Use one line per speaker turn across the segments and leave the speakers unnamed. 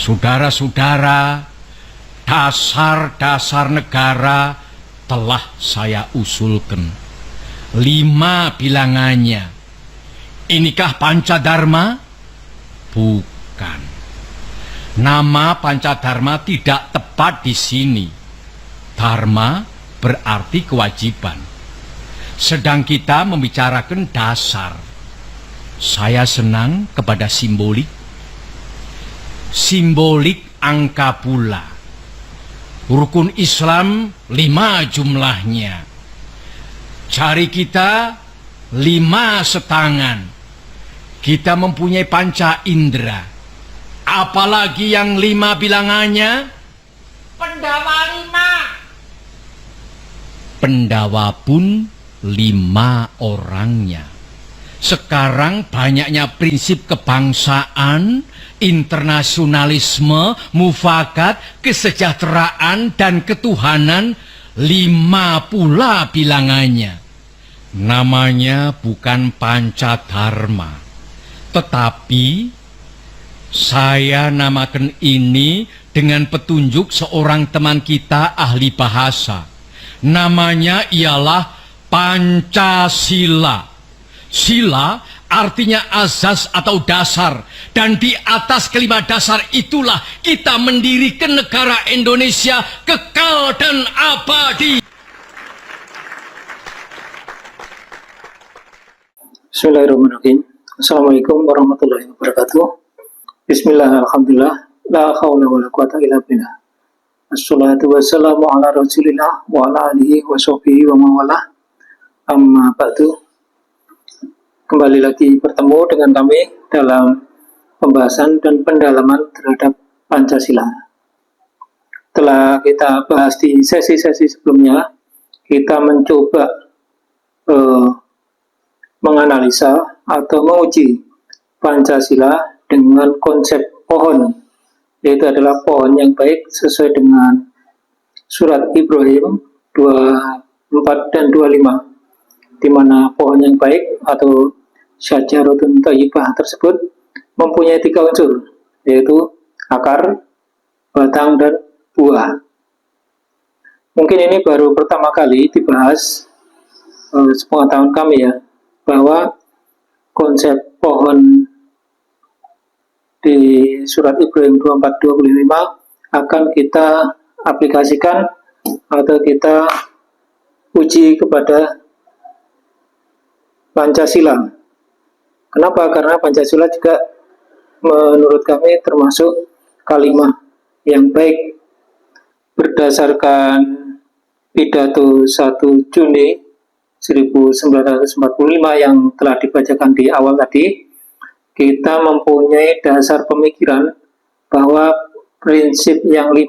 Saudara-saudara, dasar-dasar negara telah saya usulkan. 5 bilangannya. Inikah Pancadharma? Bukan. Nama Pancadharma tidak tepat di sini. Dharma berarti kewajiban. Sedang kita membicarakan dasar. Saya senang kepada simbolik. Simbolik angka pula. Rukun Islam 5 jumlahnya. Jari kita 5 setangan. Kita mempunyai panca indera. Apalagi yang 5 bilangannya?
Pendawa 5.
Pendawa pun 5 orangnya. Sekarang banyaknya prinsip kebangsaan, internasionalisme, mufakat, kesejahteraan, dan ketuhanan. 5 pula bilangannya. Namanya bukan Pancadharma, tetapi saya namakan ini dengan petunjuk seorang teman kita ahli bahasa. Namanya ialah Pancasila. Sila artinya azas atau dasar, dan di atas kelima dasar itulah kita mendirikan negara Indonesia kekal dan abadi.
Bismillahirrahmanirrahim. Assalamualaikum warahmatullahi wabarakatuh. Bismillah, alhamdulillah, la hawla wa la quwata illa billah. Assalatu wassalamu ala rasulillah wa ala alihi wa sahbihi wa mawalah. Amma ba'du. Kembali lagi bertemu dengan kami dalam pembahasan dan pendalaman terhadap Pancasila. Telah kita bahas di sesi-sesi sebelumnya, kita mencoba menganalisa atau menguji Pancasila dengan konsep pohon, yaitu adalah pohon yang baik sesuai dengan surat Ibrahim 24 dan 25, di mana pohon yang baik atau syajaratun thayyibah tersebut mempunyai 3 unsur, yaitu akar, batang, dan buah. Mungkin ini baru pertama kali dibahas sepengetahuan kami ya, bahwa konsep pohon di surat Ibrahim 24-25 akan kita aplikasikan atau kita uji kepada Pancasila. Kenapa? Karena Pancasila juga menurut kami termasuk kalimat yang baik. Berdasarkan pidato 1 Juni 1945 yang telah dibacakan di awal tadi, kita mempunyai dasar pemikiran bahwa prinsip yang 5,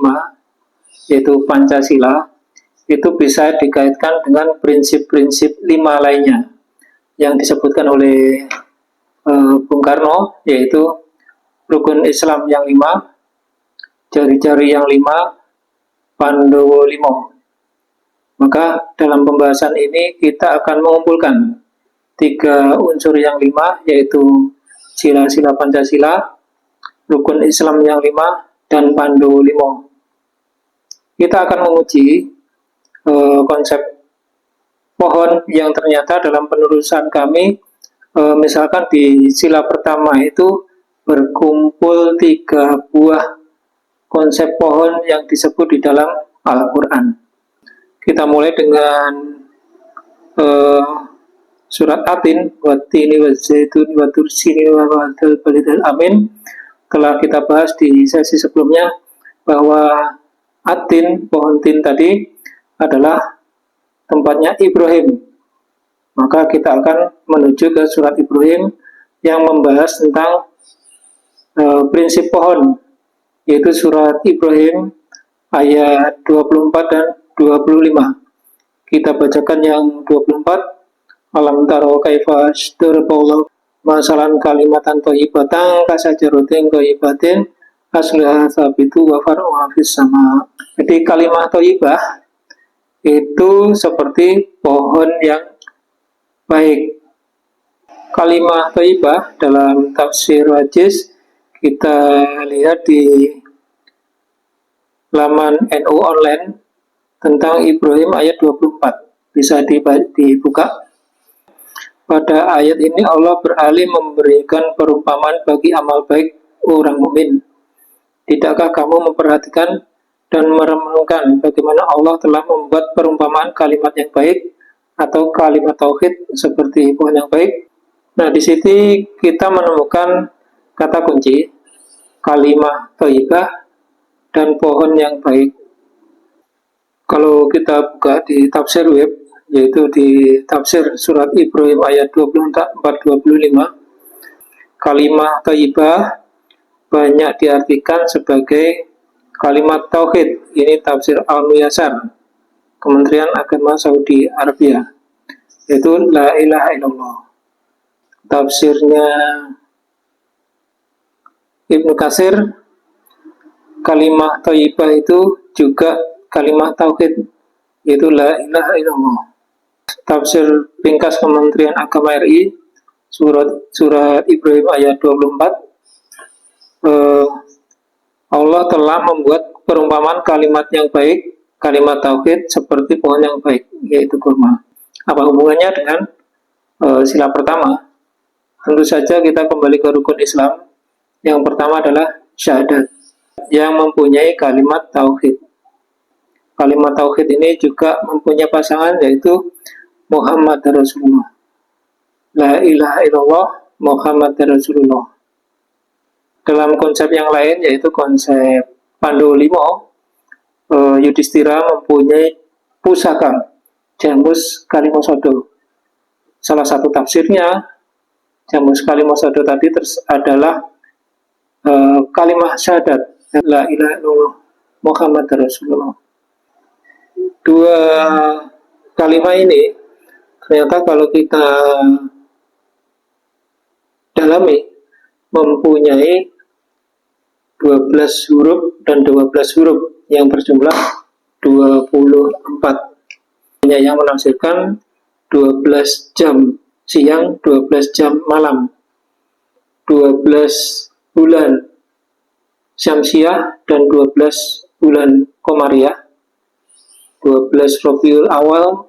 yaitu Pancasila, itu bisa dikaitkan dengan prinsip-prinsip 5 lainnya yang disebutkan oleh Bung Karno, yaitu rukun Islam yang 5, jari-jari yang 5, Pandowo 5. Maka dalam pembahasan ini kita akan mengumpulkan 3 unsur yang 5, yaitu sila-sila Pancasila, rukun Islam yang 5, dan Pandowo 5. Kita akan menguji konsep pohon yang ternyata dalam penelusuran kami, misalkan di sila pertama itu berkumpul 3 buah konsep pohon yang disebut di dalam Al-Quran. Kita mulai dengan surat Atin, Wattini Wazzaitun Wattursini Wal Balidil Amin. Telah kita bahas di sesi sebelumnya bahwa Atin, pohon tin tadi adalah tempatnya Ibrahim. Maka kita akan menuju ke surat Ibrahim yang membahas tentang prinsip pohon, yaitu surat Ibrahim ayat 24 dan 25. Kita bacakan yang 24. Alam taro kaifa asdaraballahu masalan kalimatan thayyibatan kasajaratin thayyibatin asliha sabitu wa far'uha fis sama. Jadi kalimat thayyibah itu seperti pohon yang baik. Kalimat thayyibah dalam tafsir Wajiz kita lihat di laman NU online tentang Ibrahim ayat 24. Bisa dibuka. Pada ayat ini Allah beralih memberikan perumpamaan bagi amal baik orang mukmin. Tidakkah kamu memperhatikan dan merenungkan bagaimana Allah telah membuat perumpamaan kalimat yang baik atau kalimat tauhid seperti pohon yang baik? Nah, di sini kita menemukan kata kunci kalimat thayyibah dan pohon yang baik. Kalau kita buka di tafsir web, yaitu di tafsir surat Ibrahim ayat 24-25, kalimat thayyibah banyak diartikan sebagai kalimat tauhid. Ini tafsir Al-Muyassar, Kementerian Agama Saudi Arabia, yaitu la ilaha illallah. Tafsirnya Ibnu Katsir, kalimat thayyibah itu juga kalimat tauhid, yaitu la ilaha illallah. Tafsir ringkas Kementerian Agama RI surat Ibrahim ayat 24, Allah telah membuat perumpamaan kalimat yang baik, kalimat tauhid seperti pohon yang baik, yaitu kurma. Apa hubungannya dengan sila pertama? Tentu saja kita kembali ke rukun Islam. Yang pertama adalah syahadat yang mempunyai kalimat tauhid. Kalimat tauhid ini juga mempunyai pasangan, yaitu Muhammad Rasulullah. La ilaha illallah Muhammad Rasulullah. Dalam konsep yang lain, yaitu konsep Pandolimo, Yudhistira mempunyai pusaka Jamus Kalimosodo. Salah satu tafsirnya Jamus Kalimosodo tadi adalah kalimat syahadat la ilaha illallah Muhammad Rasulullah. Dua kalimat ini ternyata kalau kita dalami mempunyai 12 huruf dan 12 huruf yang berjumlah 24. Yang menafsirkan 12 jam siang, 12 jam malam, 12 bulan Syamsiah dan 12 bulan Komariah, 12 Rabiul Awal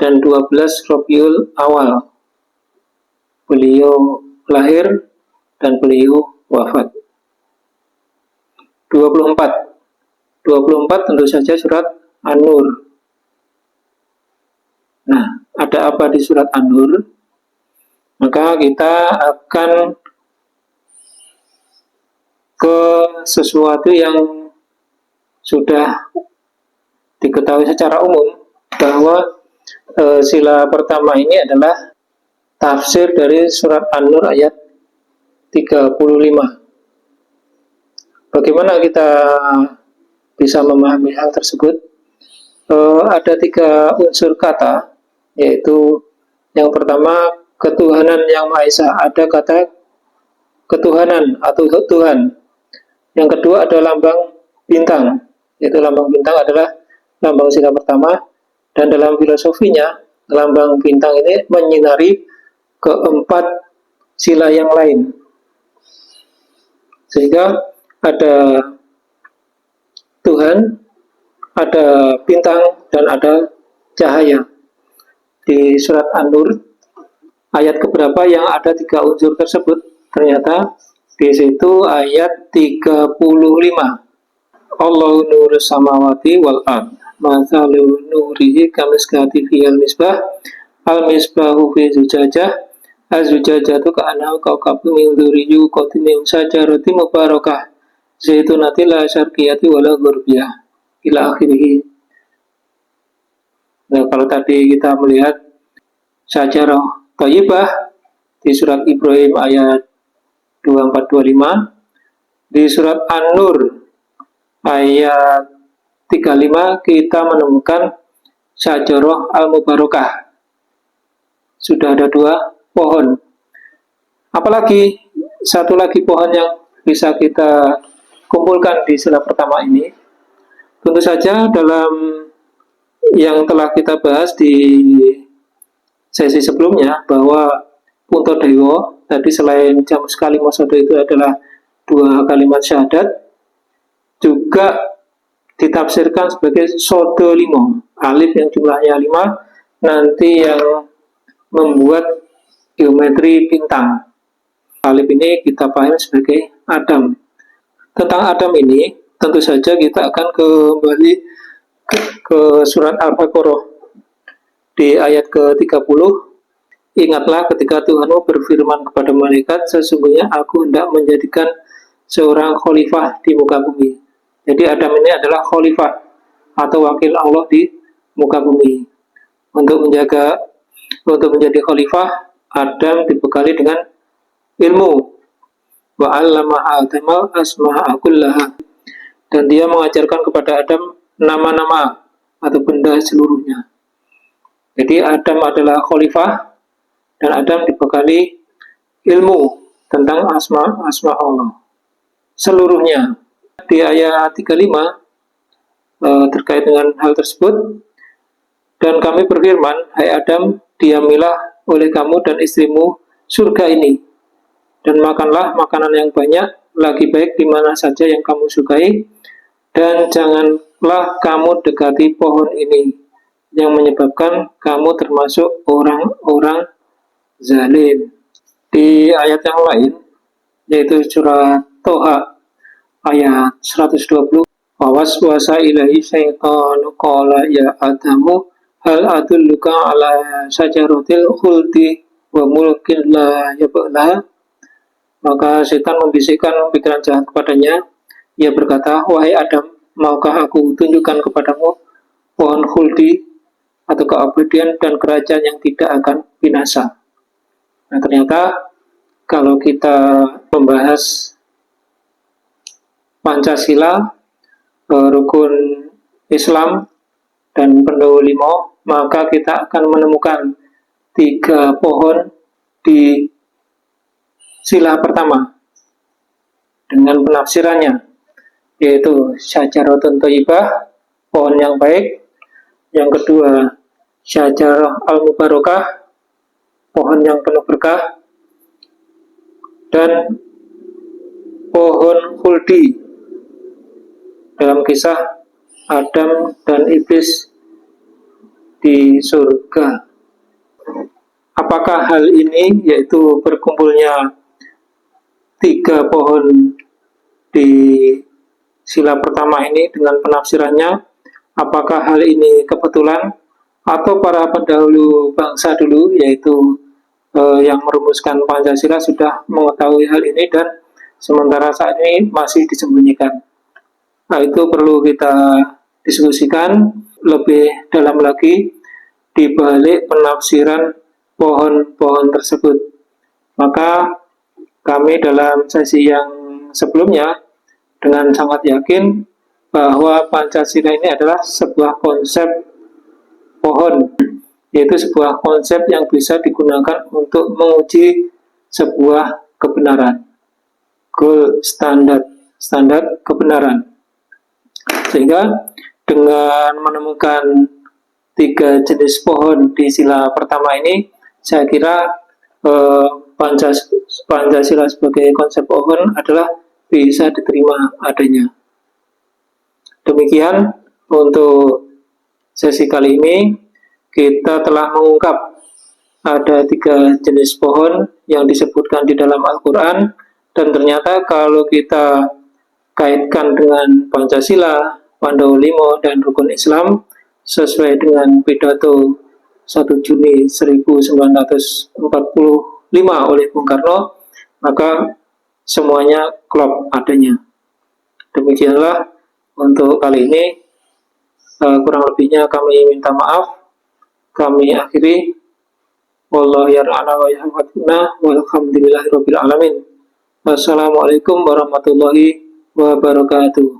dan 12 Rabiul Awal. Beliau lahir dan beliau wafat. 24 tentu saja surat An-Nur. Nah, ada apa di surat An-Nur? Maka kita akan ke sesuatu yang sudah diketahui secara umum, bahwa sila pertama ini adalah tafsir dari surat An-Nur ayat 35. Bagaimana kita bisa memahami hal tersebut? Ada 3 unsur kata, yaitu yang pertama ketuhanan yang Maha Esa, ada kata ketuhanan atau Tuhan. Yang kedua ada lambang bintang, yaitu lambang bintang adalah lambang sila pertama, dan dalam filosofinya lambang bintang ini menyinari keempat sila yang lain, sehingga ada Tuhan, ada bintang, dan ada cahaya. Di surat An-Nur ayat keberapa yang ada 3 unsur tersebut? Ternyata di situ ayat 35. Allahu nurus samawati wal ard, mathalu nurihi kamiskati fihal misbah, al misbahu fi zujajah, az-zujajatu ka'annahu kawkabun min dzurriyyu qatimin syajaratin mubarakah zaitunati la syarqiyati wala gharbiyah ila akhirih. Nah, kalau tadi kita melihat syajarah thayyibah di surat Ibrahim ayat 24-25, di surat An-Nur ayat 35 kita menemukan syajarah al-mubarakah. Sudah ada 2 pohon. Apalagi satu lagi pohon yang bisa kita kumpulkan di sila pertama ini. Tentu saja dalam yang telah kita bahas di sesi sebelumnya, bahwa Puntadewa tadi selain Jamus Kalimosodo itu adalah 2 kalimat syahadat, juga ditafsirkan sebagai sodo limo, alif yang jumlahnya 5 nanti yang membuat geometri bintang. Alif ini kita pahami sebagai Adam. Tentang Adam ini tentu saja kita akan kembali ke surat Al-Baqarah di ayat ke-30. Ingatlah ketika Tuhanmu berfirman kepada malaikat, sesungguhnya aku hendak menjadikan seorang khalifah di muka bumi. Jadi Adam ini adalah khalifah atau wakil Allah di muka bumi. Untuk menjadi khalifah, Adam dibekali dengan ilmu. Wa 'allama Adama asma'a kullaha. Dan dia mengajarkan kepada Adam nama-nama atau benda seluruhnya. Jadi Adam adalah khalifah dan Adam dibekali ilmu tentang asma Allah seluruhnya. Di ayat 35 terkait dengan hal tersebut, dan kami berfirman, hai Adam, diamilah oleh kamu dan istrimu surga ini, dan makanlah makanan yang banyak, lagi baik di mana saja yang kamu sukai, dan janganlah kamu dekati pohon ini, yang menyebabkan kamu termasuk orang-orang zalim. Di ayat yang lain, yaitu surat Toha ayat 120, wawaswasa ilahi syaitanu qala ya Adamu hal adulluka ala syajaratil khuldi wa mulkin la yabla. Maka setan membisikkan pikiran jahat kepadanya. Ia berkata, wahai Adam, maukah aku tunjukkan kepadamu pohon khuldi atau keabadian dan kerajaan yang tidak akan binasa. Nah, ternyata kalau kita membahas Pancasila, rukun Islam, dan pendahulu 5, maka kita akan menemukan 3 pohon di sila pertama dengan penafsirannya, yaitu syajaratun thayyibah, pohon yang baik. Yang kedua, syajarah al-mubarakah, pohon yang penuh berkah. Dan pohon khuldi dalam kisah Adam dan Iblis di surga. Apakah hal ini, yaitu berkumpulnya 3 pohon di sila pertama ini dengan penafsirannya, apakah hal ini kebetulan atau para pendahulu bangsa dulu, yaitu yang merumuskan Pancasila sudah mengetahui hal ini dan sementara saat ini masih disembunyikan? Nah, itu perlu kita diskusikan lebih dalam lagi di balik penafsiran pohon-pohon tersebut. Maka kami dalam sesi yang sebelumnya dengan sangat yakin bahwa Pancasila ini adalah sebuah konsep pohon, yaitu sebuah konsep yang bisa digunakan untuk menguji sebuah kebenaran, gold standar kebenaran. Sehingga dengan menemukan 3 jenis pohon di sila pertama ini, saya kira Pancasila sebagai konsep pohon adalah bisa diterima adanya. Demikian untuk sesi kali ini. Kita telah mengungkap ada 3 jenis pohon yang disebutkan di dalam Al-Quran, dan ternyata kalau kita kaitkan dengan Pancasila, Pandawa Lima, dan Rukun Islam sesuai dengan pidato 1 Juni 1945 oleh Bung Karno, maka semuanya klop adanya. Demikianlah untuk kali ini. Kurang lebihnya kami minta maaf. Kami akhiri. Wallahu yar'ana wa yahwadna walhamdulillahirabbil alamin. Wassalamualaikum warahmatullahi wabarakatuh.